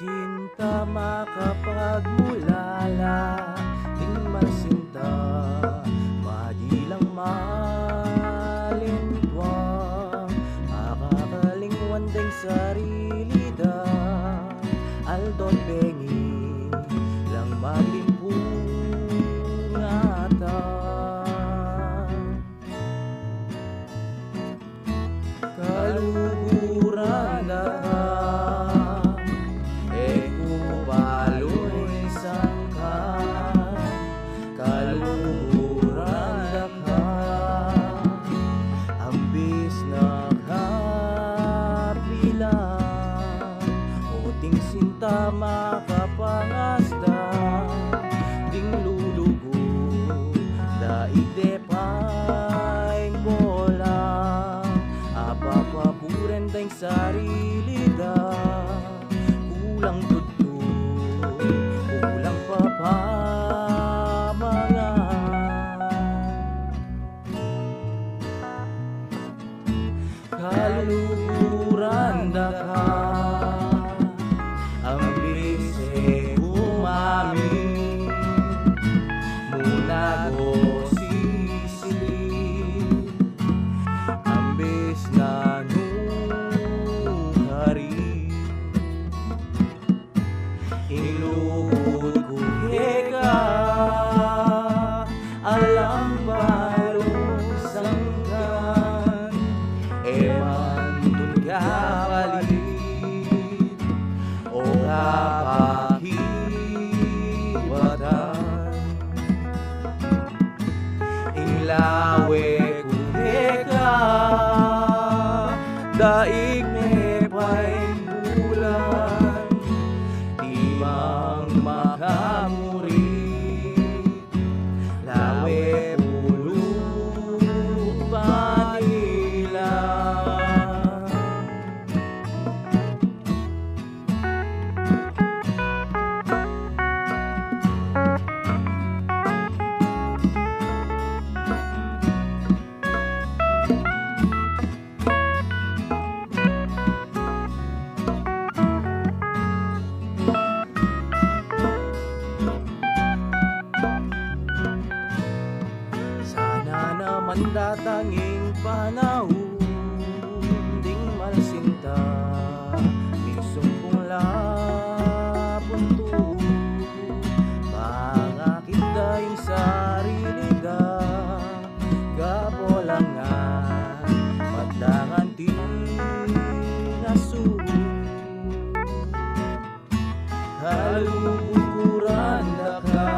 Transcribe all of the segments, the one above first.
sinta makapagmulala, ding masinta madilang malintwang, makakalingwan ding sarili da aldon bengi lang maglimpungata. Kaluhuran na sinta makapangasda, ding lulugod daigde paing bola, apapapuren ding sarili da kulang tutto, kulang papamangan. Kaluhuran da ka ambis umami muna go sisili, ambis na nungari ilugod ko heka alam balong sangkan eman dun kapalit kapahiwatan inglawe kuheka daig me paing bulan, timang makamurit lawe pulong panila. Mandatanging panahon ding malsinta misong kong lapon to, pangakit dahing sarili da kapolangan madangan tinasu kaluhuran da ka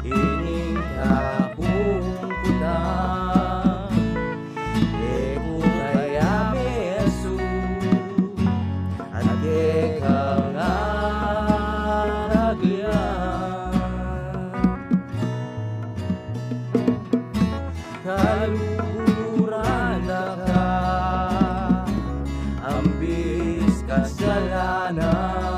ining kaluhuran na ka ambis kasalanan.